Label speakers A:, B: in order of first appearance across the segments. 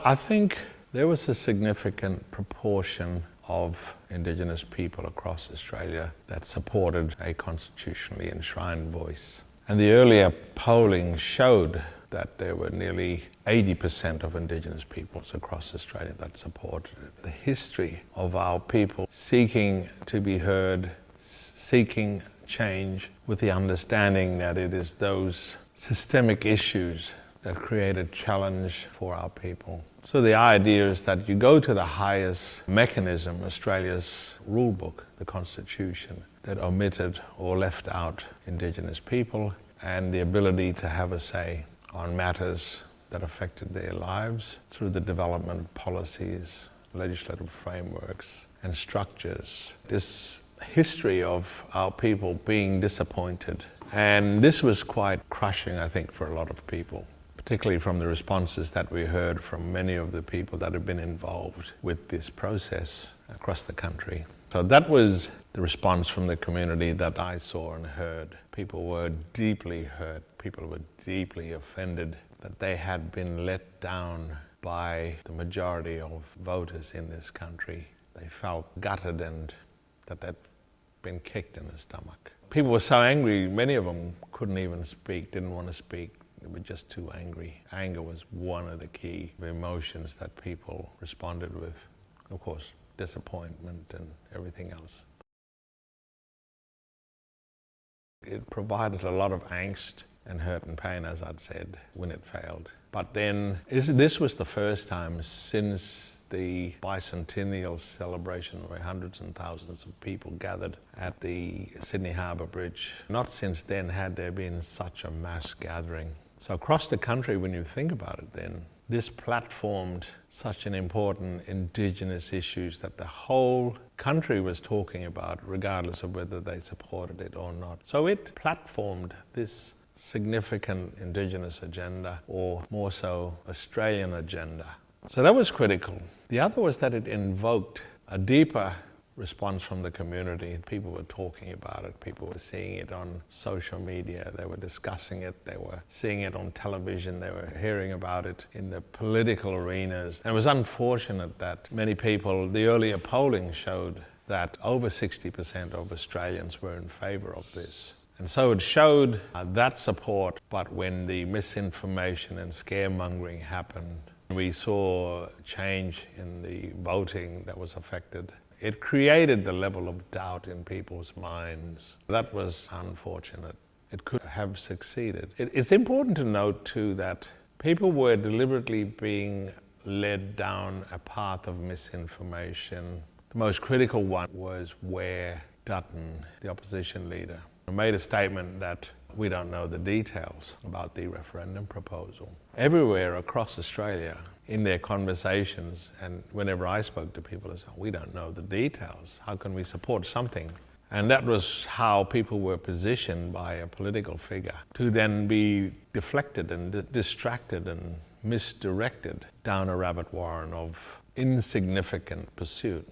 A: I think there was a significant proportion of Indigenous people across Australia that supported a constitutionally enshrined voice. And the earlier polling showed that there were nearly 80% of Indigenous peoples across Australia that supported it. The history of our people seeking to be heard, seeking change, with the understanding that it is those systemic issues that create a challenge for our people. So the idea is that you go to the highest mechanism, Australia's rule book, the Constitution, that omitted or left out Indigenous people and the ability to have a say on matters that affected their lives through the development of policies, legislative frameworks, and structures. This history of our people being disappointed, and this was quite crushing, I think, for a lot of people, particularly from the responses that we heard from many of the people that have been involved with this process across the country. So that was the response from the community that I saw and heard. People were deeply hurt. People were deeply offended that they had been let down by the majority of voters in this country. They felt gutted and that they'd been kicked in the stomach. People were so angry, many of them couldn't even speak, didn't want to speak. They were just too angry. Anger was one of the key emotions that people responded with. Of course, disappointment and everything else. It provided a lot of angst and hurt and pain, as I'd said, when it failed. But then, this was the first time since the bicentennial celebration where hundreds and thousands of people gathered at the Sydney Harbour Bridge. Not since then had there been such a mass gathering. So across the country, when you think about it then, this platformed such an important Indigenous issues that the whole country was talking about, regardless of whether they supported it or not. So it platformed this significant Indigenous agenda, or more so Australian agenda. So that was critical. The other was that it invoked a deeper response from the community. People were talking about it. People were seeing it on social media. They were discussing it. They were seeing it on television. They were hearing about it in the political arenas. And it was unfortunate that many people, the earlier polling showed that over 60% of Australians were in favour of this. And so it showed that support, but when the misinformation and scaremongering happened, we saw change in the voting that was affected. It created the level of doubt in people's minds. That was unfortunate. It could have succeeded. It's important to note too that people were deliberately being led down a path of misinformation. The most critical one was where Dutton, the opposition leader, made a statement that we don't know the details about the referendum proposal. Everywhere across Australia, in their conversations, and whenever I spoke to people, they said, we don't know the details. How can we support something? And that was how people were positioned by a political figure to then be deflected and distracted and misdirected down a rabbit warren of insignificant pursuit.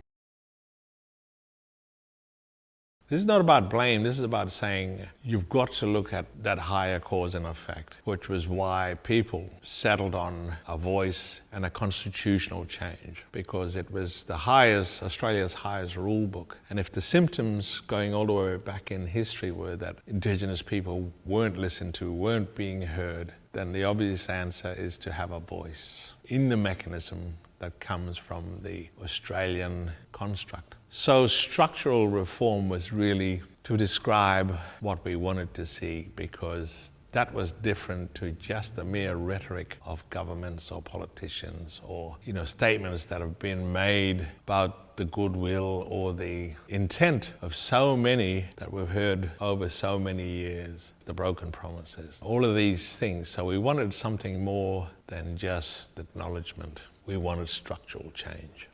A: This is not about blame, this is about saying you've got to look at that higher cause and effect, which was why people settled on a voice and a constitutional change, because it was the highest, Australia's highest rule book. And if the symptoms going all the way back in history were that Indigenous people weren't listened to, weren't being heard, then the obvious answer is to have a voice in the mechanism that comes from the Australian construct. So structural reform was really to describe what we wanted to see, because that was different to just the mere rhetoric of governments or politicians or statements that have been made about the goodwill or the intent of so many that we've heard over so many years, the broken promises, all of these things. So we wanted something more than just acknowledgement. We wanted structural change.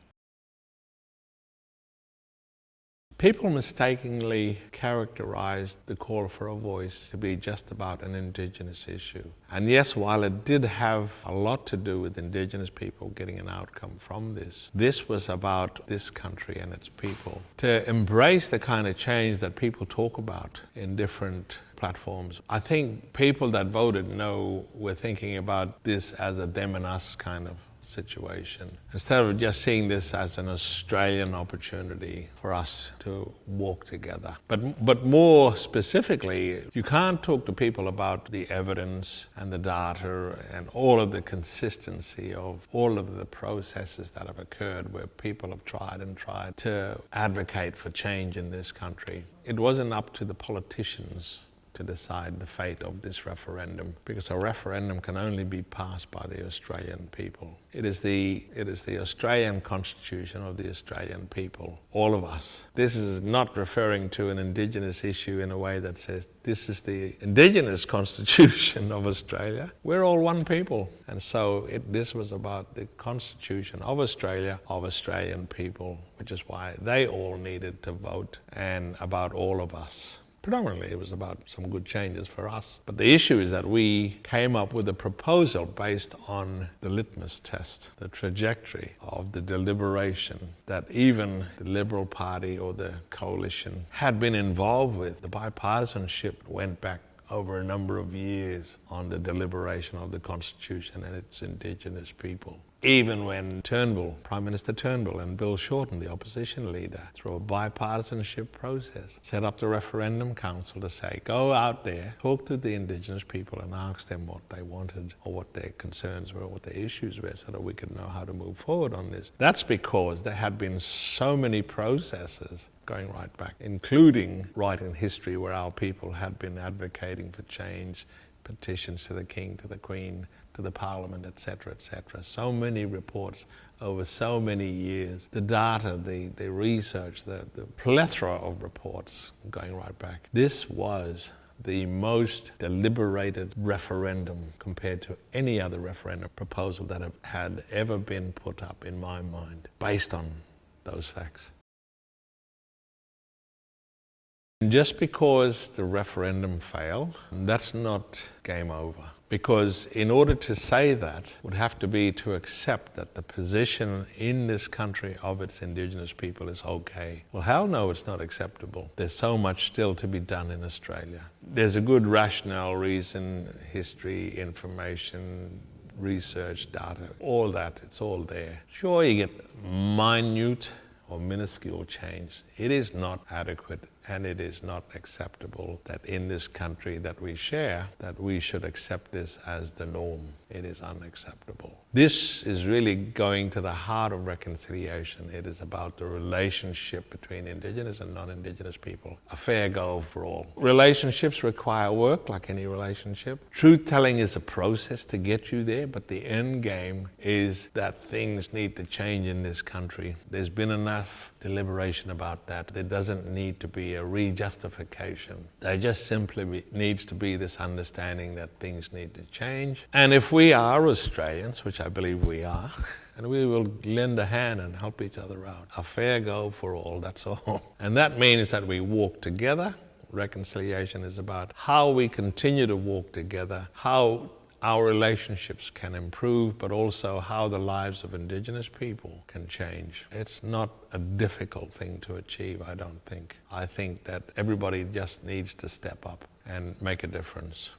A: People mistakenly characterized the call for a voice to be just about an Indigenous issue. And yes, while it did have a lot to do with Indigenous people getting an outcome from this was about this country and its people. To embrace the kind of change that people talk about in different platforms. I think people that voted no were thinking about this as a them and us kind of situation. Instead of just seeing this as an Australian opportunity for us to walk together. But more specifically, you can't talk to people about the evidence and the data and all of the consistency of all of the processes that have occurred where people have tried and tried to advocate for change in this country. It wasn't up to the politicians to decide the fate of this referendum, because a referendum can only be passed by the Australian people. It is the Australian Constitution of the Australian people, all of us. This is not referring to an Indigenous issue in a way that says this is the Indigenous Constitution of Australia. We're all one people. And so this was about the Constitution of Australia, of Australian people, which is why they all needed to vote, and about all of us. Predominantly, it was about some good changes for us. But the issue is that we came up with a proposal based on the litmus test, the trajectory of the deliberation that even the Liberal Party or the coalition had been involved with. The bipartisanship went back over a number of years on the deliberation of the Constitution and its Indigenous people. Even when Prime Minister Turnbull and Bill Shorten, the opposition leader, through a bipartisanship process, set up the Referendum Council to say, go out there, talk to the Indigenous people and ask them what they wanted or what their concerns were, what their issues were, so that we could know how to move forward on this. That's because there had been so many processes going right back, including right in history where our people had been advocating for change, petitions to the King, to the Queen, to the Parliament, etc., etc. So many reports over so many years. The data, the research, the plethora of reports going right back. This was the most deliberated referendum compared to any other referendum proposal that had ever been put up in my mind, based on those facts. Just because the referendum failed, that's not game over. Because in order to say that, would have to be to accept that the position in this country of its Indigenous people is okay. Well, hell no, it's not acceptable. There's so much still to be done in Australia. There's a good rationale, reason, history, information, research, data, all that, it's all there. Sure, you get minute or minuscule change. It is not adequate and it is not acceptable that in this country that we share, that we should accept this as the norm. It is unacceptable. This is really going to the heart of reconciliation. It is about the relationship between Indigenous and non-Indigenous people. A fair go for all. Relationships require work, like any relationship. Truth-telling is a process to get you there, but the end game is that things need to change in this country. There's been enough deliberation about that. There doesn't need to be a re-justification. There just simply needs to be this understanding that things need to change. And if we are Australians, which I believe we are, and we will lend a hand and help each other out. A fair go for all, that's all. And that means that we walk together. Reconciliation is about how we continue to walk together, how our relationships can improve, but also how the lives of Indigenous people can change. It's not a difficult thing to achieve, I don't think. I think that everybody just needs to step up and make a difference.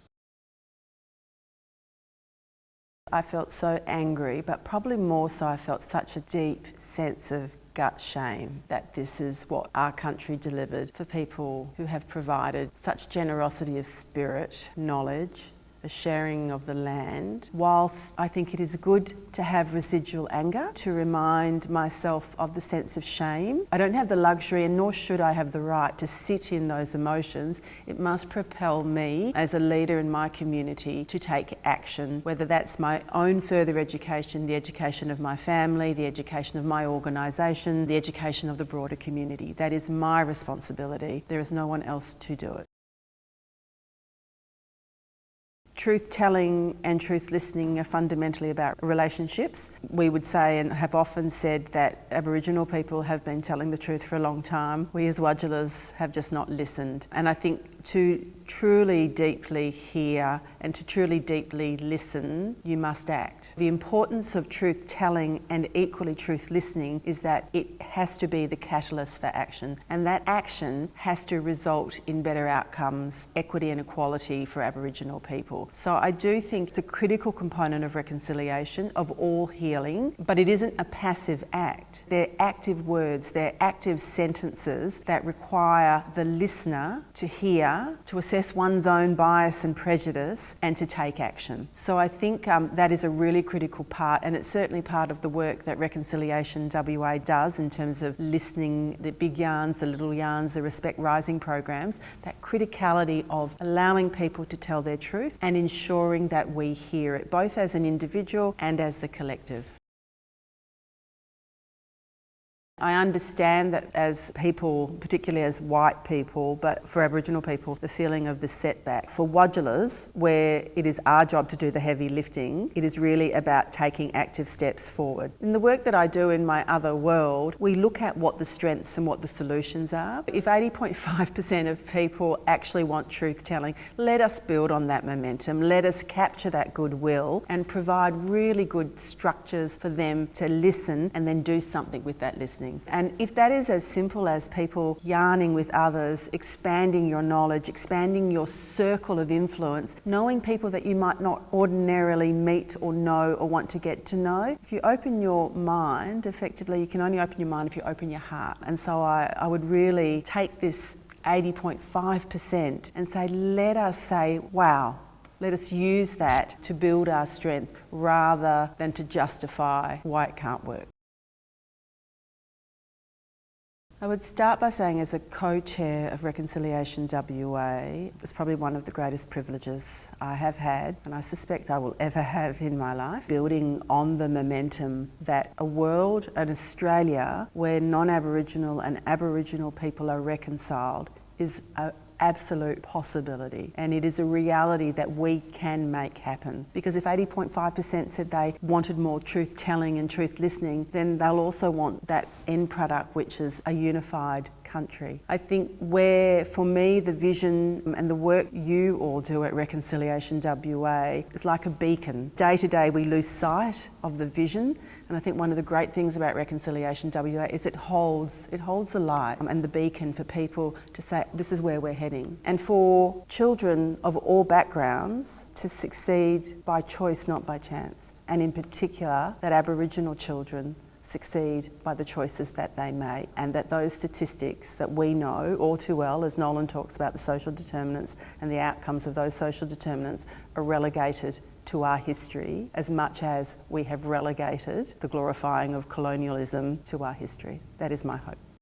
B: I felt so angry, but probably more so I felt such a deep sense of gut shame that this is what our country delivered for people who have provided such generosity of spirit, knowledge, a sharing of the land. Whilst I think it is good to have residual anger, to remind myself of the sense of shame, I don't have the luxury, and nor should I have the right, to sit in those emotions. It must propel me as a leader in my community to take action, whether that's my own further education, the education of my family, the education of my organisation, the education of the broader community. That is my responsibility. There is no one else to do it. Truth-telling and truth-listening are fundamentally about relationships. We would say, and have often said, that Aboriginal people have been telling the truth for a long time. We as Wadjalas have just not listened. And I think To truly deeply hear and to truly deeply listen, you must act. The importance of truth telling and equally truth listening is that it has to be the catalyst for action, and that action has to result in better outcomes, equity and equality for Aboriginal people. So I do think it's a critical component of reconciliation, of all healing, but it isn't a passive act. They're active words, they're active sentences that require the listener to hear, to assess one's own bias and prejudice, and to take action. So I think that is a really critical part, and it's certainly part of the work that Reconciliation WA does in terms of listening, the big yarns, the little yarns, the Respect Rising programs, that criticality of allowing people to tell their truth and ensuring that we hear it, both as an individual and as the collective. I understand that as people, particularly as white people, but for Aboriginal people, the feeling of the setback. For Wadjalas, where it is our job to do the heavy lifting, it is really about taking active steps forward. In the work that I do in my other world, we look at what the strengths and what the solutions are. If 80.5% of people actually want truth telling, let us build on that momentum, let us capture that goodwill and provide really good structures for them to listen and then do something with that listening. And if that is as simple as people yarning with others, expanding your knowledge, expanding your circle of influence, knowing people that you might not ordinarily meet or know or want to get to know, if you open your mind, effectively you can only open your mind if you open your heart. And so I would really take this 80.5% and say, let us say, wow, let us use that to build our strength rather than to justify why it can't work. I would start by saying, as a co-chair of Reconciliation WA, it's probably one of the greatest privileges I have had, and I suspect I will ever have in my life, building on the momentum that a world, an Australia, where non-Aboriginal and Aboriginal people are reconciled is an absolute possibility, and it is a reality that we can make happen. Because if 80.5% said they wanted more truth telling and truth listening, then they'll also want that end product, which is a unified country. I think where, for me, the vision and the work you all do at Reconciliation WA is like a beacon. Day to day we lose sight of the vision, and I think one of the great things about Reconciliation WA is it holds the light and the beacon for people to say, this is where we're heading. And for children of all backgrounds to succeed by choice, not by chance. And in particular, that Aboriginal children succeed by the choices that they make, and that those statistics that we know all too well, as Nolan talks about the social determinants and the outcomes of those social determinants, are relegated to our history as much as we have relegated the glorifying of colonialism to our history. That is my hope.